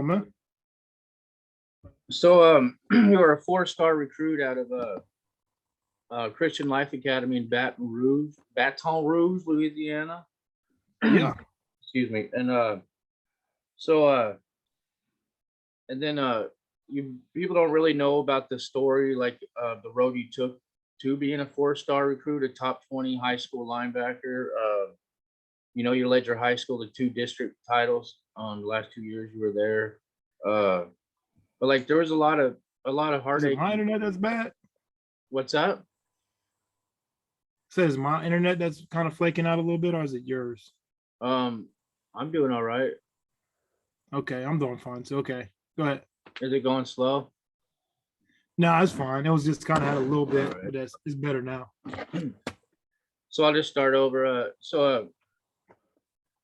man? So, you were a four-star recruit out of Christian Life Academy in Baton Rouge, Louisiana. Yeah. Excuse me. So, and then you people don't really know about the story, like the road you took to being a four-star recruit, a top 20 high school linebacker. You led your high school to two district titles the last 2 years you were there. Uh, but like there was a lot of Is it heartache. my internet that's bad? What's up? Says my internet that's kind of flaking out a little bit, or is it yours? Um, I'm doing all right. Okay, I'm doing fine. So okay, go ahead. Is it going slow? No, it's fine. It was just kind of had a little All bit, right. but it's better now. So I'll just start over.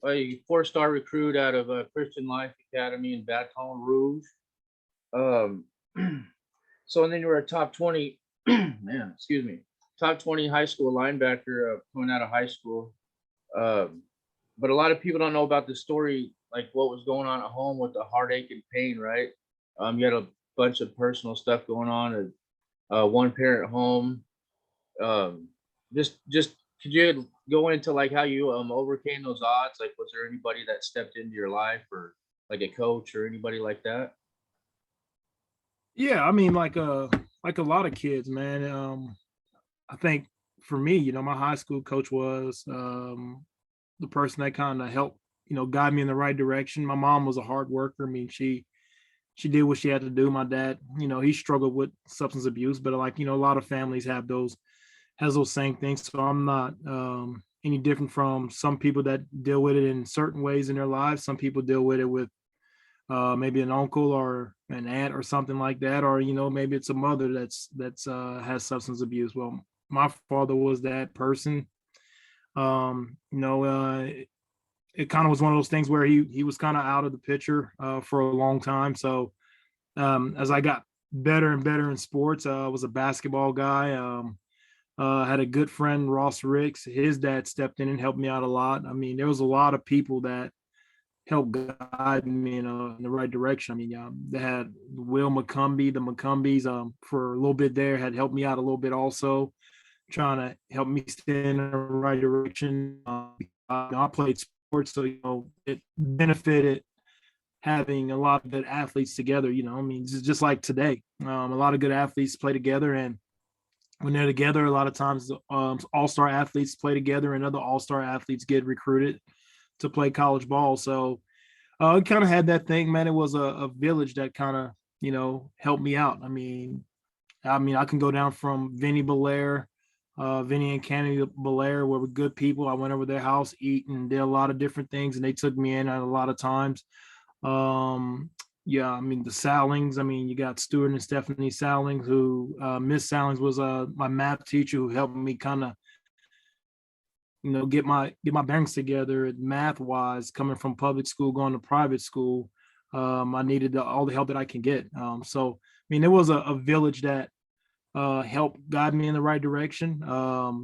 A four-star recruit out of Christian Life Academy in Baton Rouge. Um, so and then you were a top 20, man, excuse me, top 20 high school linebacker coming out of high school. Um, but a lot of people don't know about the story, like what was going on at home with the heartache and pain, right? You had a bunch of personal stuff going on at one parent home. Um, just could you go into like how you overcame those odds? Like, was there anybody that stepped into your life, or like a coach or anybody like that? Yeah, I mean, like a lot of kids, man. I think for me, my high school coach was the person that kind of helped, guide me in the right direction. My mom was a hard worker. I mean, she did what she had to do. My dad, he struggled with substance abuse, but like, a lot of families has those same things. So I'm not any different from some people that deal with it in certain ways in their lives. Some people deal with it with maybe an uncle or an aunt or something like that, or maybe it's a mother that's has substance abuse. Well, my father was that person. It kind of was one of those things where he was kind of out of the picture for a long time. So as I got better and better in sports, I was a basketball guy. Had a good friend, Ross Ricks. His dad stepped in and helped me out a lot. I mean, there was a lot of people that helped guide me in the right direction. I mean, they had Will McCumbee, the McCumbees, for a little bit there, had helped me out a little bit also, trying to help me stay in the right direction. I played sports, so it benefited having a lot of good athletes together. I mean, just like today, a lot of good athletes play together, and when they're together, a lot of times all-star athletes play together, and other all-star athletes get recruited to play college ball. So it kind of had that thing, man. It was a village that kind of, helped me out. I can go down from Vinny and Candy Belair were good people. I went over their house, eat, and did a lot of different things, and they took me in at a lot of times. Um, yeah, I mean the Sallings. I mean, you got Stuart and Stephanie Sallings, who Miss Sallings was my math teacher who helped me kind of get my bearings together math wise, coming from public school going to private school. I needed all the help that I can get. So I mean, there was a village that helped guide me in the right direction.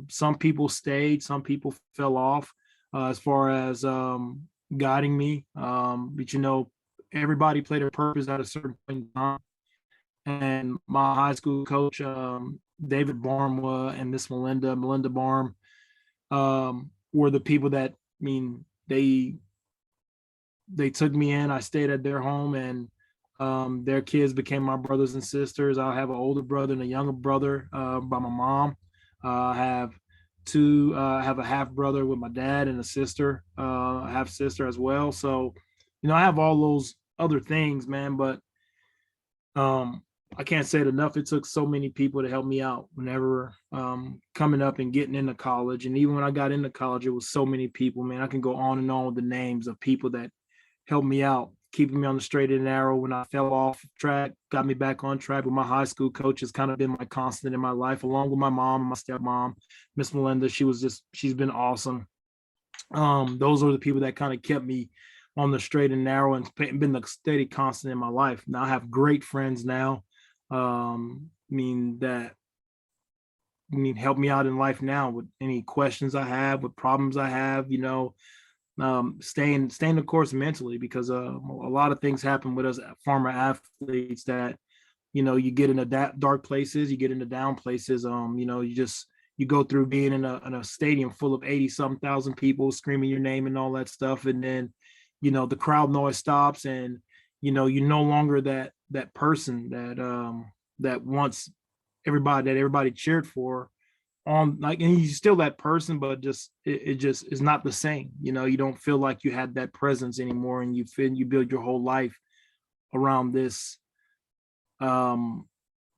Some people stayed, some people fell off as far as guiding me. But everybody played a purpose at a certain point in time. And my high school coach, David Barm, and Miss Melinda Barm, were the people that, they took me in. I stayed at their home, and their kids became my brothers and sisters. I have an older brother and a younger brother by my mom. I have a half brother with my dad, and a sister, a half sister as well. So, I have all those other things, man. But um, I can't say it enough. It took so many people to help me out whenever coming up and getting into college. And even when I got into college, it was so many people, man. I can go on and on with the names of people that helped me out, keeping me on the straight and narrow when I fell off track, got me back on track. With my high school coach has kind of been my constant in my life, along with my mom and my stepmom, Miss Melinda. She's been awesome. Those are the people that kind of kept me on the straight and narrow and been the steady constant in my life. Now I have great friends now. That help me out in life now with any questions I have, with problems I have. staying the course mentally, because a lot of things happen with us former athletes that, you get into dark places, you get into down places. You go through being in a stadium full of 80 something thousand people screaming your name and all that stuff. And then, the crowd noise stops, and, you're no longer that person that once everybody cheered for on, like, and you're still that person, but just it just is not the same. You don't feel like you had that presence anymore, and you build your whole life around um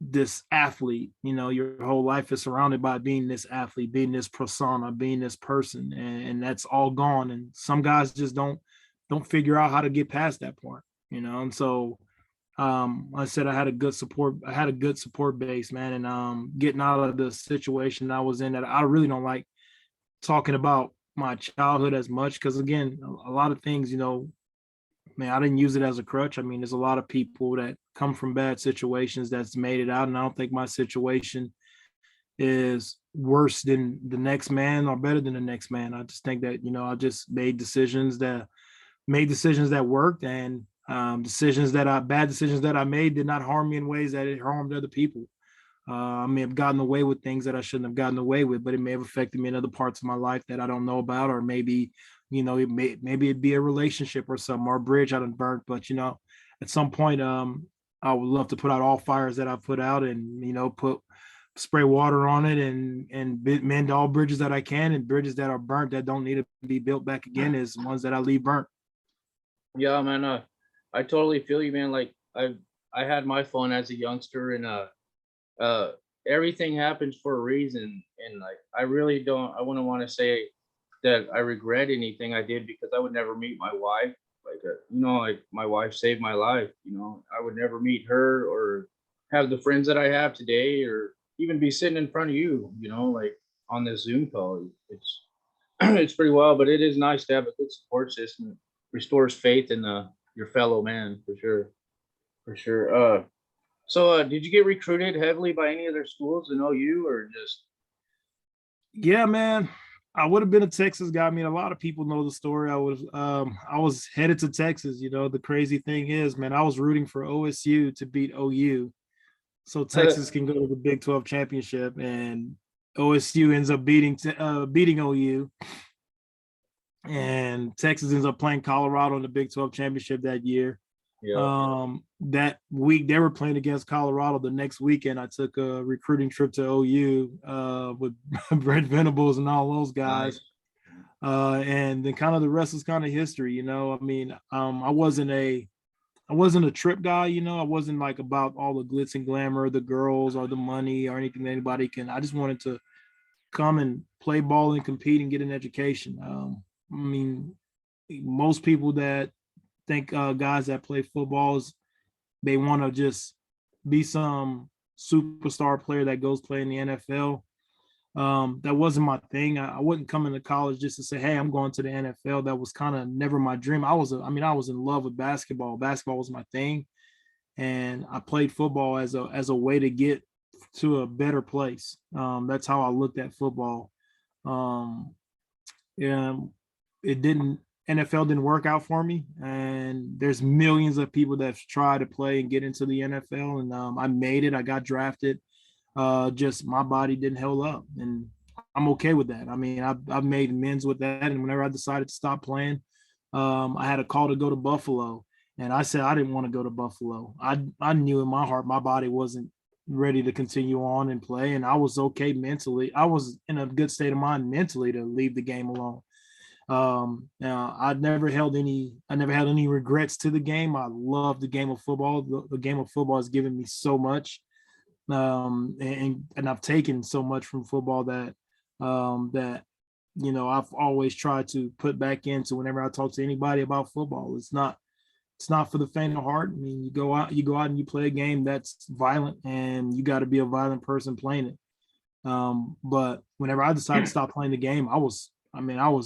this athlete. Your whole life is surrounded by being this athlete, being this persona, being this person, and that's all gone. And some guys just don't figure out how to get past that point. And so, I said I had a good support base, man. And getting out of the situation I was in, that I really don't like talking about my childhood as much, because again, a lot of things, man, I didn't use it as a crutch. I mean, there's a lot of people that come from bad situations that's made it out, and I don't think my situation is worse than the next man or better than the next man. I just think that, I just made decisions that worked, and bad decisions that I made did not harm me in ways that it harmed other people. I may have gotten away with things that I shouldn't have gotten away with, but it may have affected me in other parts of my life that I don't know about, or maybe, maybe it'd be a relationship or something, or a bridge I done burnt. But at some point, I would love to put out all fires that I put out, and put spray water on it, and mend all bridges that I can, and bridges that are burnt that don't need to be built back again is ones that I leave burnt. Yeah, man. I totally feel you, man. Like I had my fun as a youngster, and uh, everything happens for a reason. And like, I really don't. I wouldn't want to say that I regret anything I did, because I would never meet my wife. Like, like my wife saved my life. I would never meet her, or have the friends that I have today, or even be sitting in front of you. Like on this Zoom call. It's it's pretty wild, but it is nice to have a good support system. It restores faith in your fellow man, for sure, for sure. So did you get recruited heavily by any other schools in OU, or just? Yeah, man. I would have been a Texas guy. I mean, a lot of people know the story. I was headed to Texas. The crazy thing is, man, I was rooting for OSU to beat OU, so Texas can go to the Big 12 championship, and OSU ends up beating OU, and Texas ends up playing Colorado in the Big 12 championship that year. Yeah. That week they were playing against Colorado. The next weekend, I took a recruiting trip to OU with Brent Venables and all those guys. Nice. And then kind of the rest is kind of history. I mean, I wasn't a trip guy. I wasn't like about all the glitz and glamour, the girls or the money or anything that anybody can. I just wanted to come and play ball and compete and get an education. I mean, most people that think guys that play footballs, they want to just be some superstar player that goes play in the NFL. That wasn't my thing. I wouldn't come into college just to say, "Hey, I'm going to the NFL." That was kind of never my dream. I was in love with basketball. Basketball was my thing, and I played football as a way to get to a better place. That's how I looked at football. Um, yeah, it didn't NFL didn't work out for me, and there's millions of people that try to play and get into the NFL, and I made it. I got drafted. Just my body didn't hold up, and I'm okay with that. I mean, I've made amends with that, and whenever I decided to stop playing, I had a call to go to Buffalo, and I said I didn't want to go to Buffalo. I knew in my heart my body wasn't ready to continue on and play, and I was okay mentally. I was in a good state of mind mentally to leave the game alone. Now I never had any regrets to the game. I love the game of football. The game of football has given me so much. And I've taken so much from football that I've always tried to put back into whenever I talk to anybody about football. It's not for the faint of heart. I mean, you go out and you play a game that's violent, and you got to be a violent person playing it. But whenever I decided to stop playing the game, I was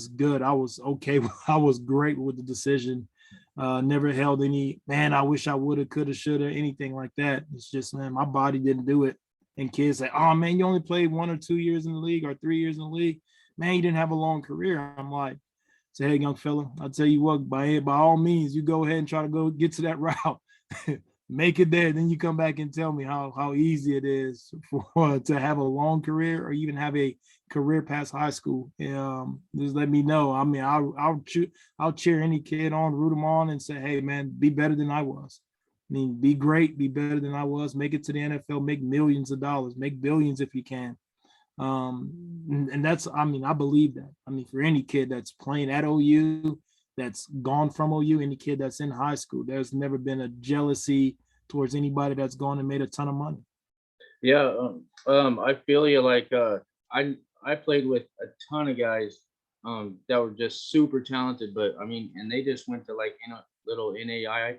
good. I was okay. I was great with the decision. Never held any, man, I wish I would have, could have, should have, anything like that. It's just, man, my body didn't do it. And kids say, oh man, you only played 1 or 2 years in the league or 3 years in the league. Man, you didn't have a long career. I'm like, say, hey, young fella, I'll tell you what, by all means, you go ahead and try to go get to that route. Make it there. Then you come back and tell me how easy it is for to have a long career or even have a career past high school. Just let me know. I mean, I'll cheer any kid on, root them on, and say, hey man, be better than I was. I mean, be great, be better than I was. Make it to the NFL, make millions of dollars, make billions if you can. And that's, I mean, I believe that. I mean, for any kid that's playing at OU, that's gone from OU, any kid that's in high school, there's never been a jealousy towards anybody that's gone and made a ton of money. Yeah, I feel you. Like, I played with a ton of guys, that were just super talented, but I mean, and they just went to like, little NAIA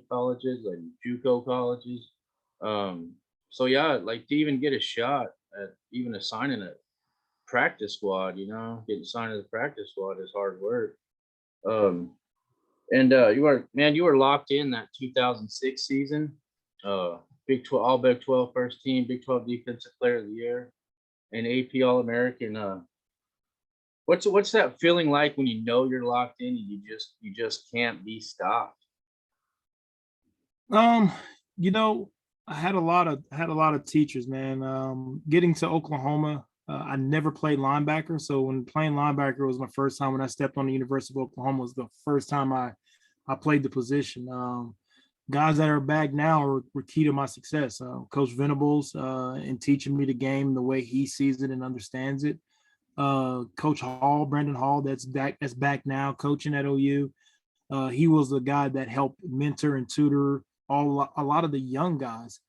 colleges, like JUCO colleges. So yeah, like to even get a shot at even assigning a practice squad, getting signed to the practice squad is hard work. Um, and you were locked in that 2006 season. Big 12, all Big 12 first team, Big 12 Defensive Player of the Year, and AP All American. What's that feeling like when you know you're locked in and you just can't be stopped? Um, you know, I had a lot of teachers, man. Getting to Oklahoma, I never played linebacker, so when playing linebacker was my first time when I stepped on the University of Oklahoma was the first time I played the position. Guys that are back now were key to my success. Coach Venables in teaching me the game the way he sees it and understands it. Coach Hall, Brandon Hall, that's back now coaching at OU. He was the guy that helped mentor and tutor a lot of the young guys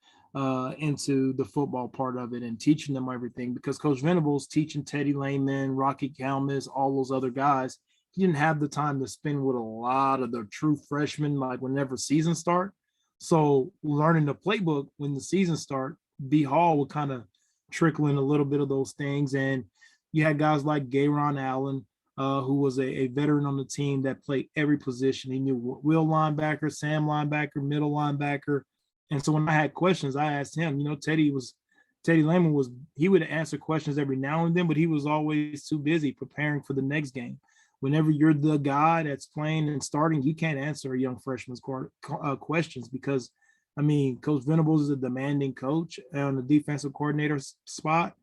into the football part of it and teaching them everything. Because Coach Venables teaching Teddy Lehman, Rocky Kalmus, all those other guys, he didn't have the time to spend with a lot of the true freshmen, like whenever season start. So learning the playbook when the season start, B Hall would kind of trickle in a little bit of those things. And you had guys like Gayron Allen, who was a veteran on the team that played every position. He knew will linebacker, Sam linebacker, middle linebacker. And so when I had questions, I asked him, Teddy Lehman he would answer questions every now and then, but he was always too busy preparing for the next game. Whenever you're the guy that's playing and starting, you can't answer a young freshman's questions because, I mean, Coach Venables is a demanding coach on the defensive coordinator spot.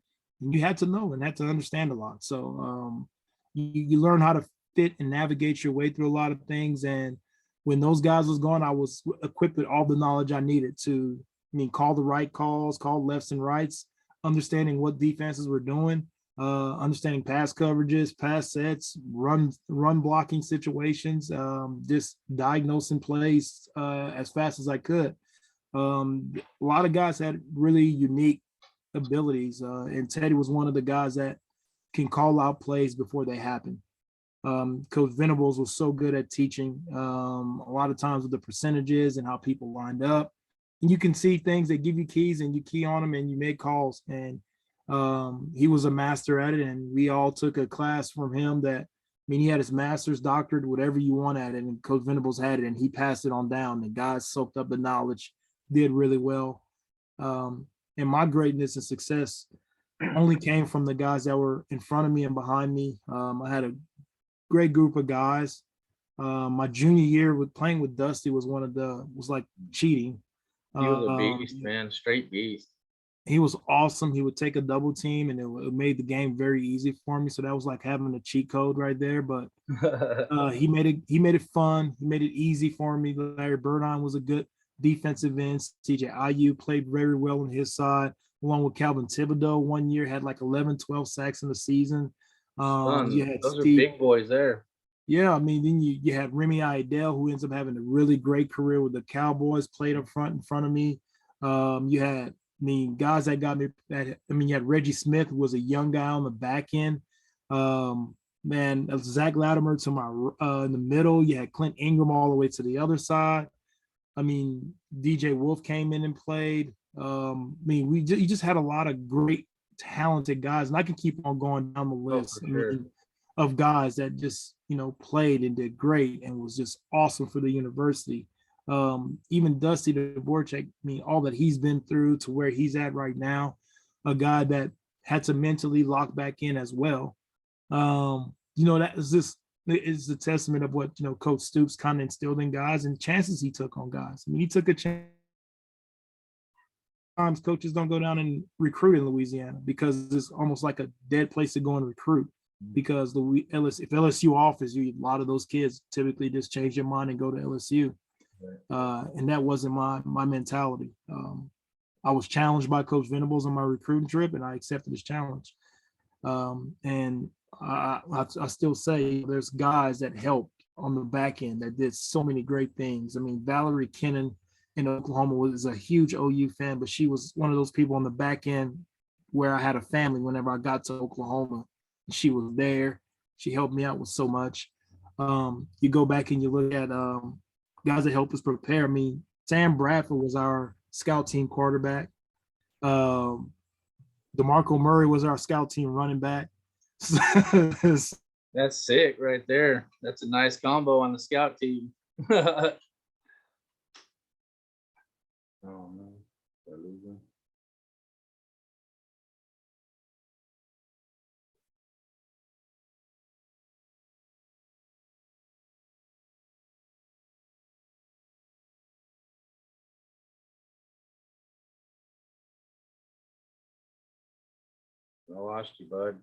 And you had to know and had to understand a lot. So you learn how to fit and navigate your way through a lot of things. And when those guys was gone, I was equipped with all the knowledge I needed to, call the right calls, call lefts and rights, understanding what defenses were doing, understanding pass coverages, pass sets, run blocking situations, just diagnosing plays as fast as I could. A lot of guys had really unique abilities, and Teddy was one of the guys that can call out plays before they happen. Coach Venables was so good at teaching a lot of times with the percentages and how people lined up. And you can see things that give you keys and you key on them and you make calls. And he was a master at it. And we all took a class from him he had his master's, doctorate, whatever you want at it. And Coach Venables had it and he passed it on down. The guys soaked up the knowledge, did really well. And my greatness and success only came from the guys that were in front of me and behind me. I had a great group of guys. My junior year with playing with Dusty was like cheating. He was a beast, man, straight beast. He was awesome. He would take a double team and it made the game very easy for me. So that was like having a cheat code right there. But he made it fun. He made it easy for me. Larry Burdine was a good defensive end. CJ IU played very well on his side, along with Calvin Thibodeau. One year had like 11, 12 sacks in the season. Those are big boys there. Yeah, then you had Remy Idell, who ends up having a really great career with the Cowboys, played up front in front of me. You had, guys that got me. You had Reggie Smith, who was a young guy on the back end. Zach Latimer to my in the middle. You had Clint Ingram all the way to the other side. DJ Wolf came in and played. You just had a lot of great, talented guys, and I can keep on going down the list. Sure. Of guys that just played and did great and was just awesome for the university. Even Dusty Dvorak, all that he's been through to where he's at right now, a guy that had to mentally lock back in as well. That was just is the testament of what, you know, Coach Stoops kind of instilled in guys and chances he took on guys. I mean, he took a chance. Sometimes coaches don't go down and recruit in Louisiana because it's almost like a dead place to go and recruit. Because if LSU offers you, a lot of those kids typically just change their mind and go to LSU. And that wasn't my mentality. I was challenged by Coach Venables on my recruiting trip, and I accepted his challenge. And I still say there's guys that helped on the back end that did so many great things. I mean, Valerie Kennan in Oklahoma was a huge OU fan, but she was one of those people on the back end where I had a family whenever I got to Oklahoma. She was there. She helped me out with so much. You go back and you look at guys that helped us prepare. I mean, Sam Bradford was our scout team quarterback. DeMarco Murray was our scout team running back. That's sick right there. That's a nice combo on the scout team. Oh no. I lost you, bud.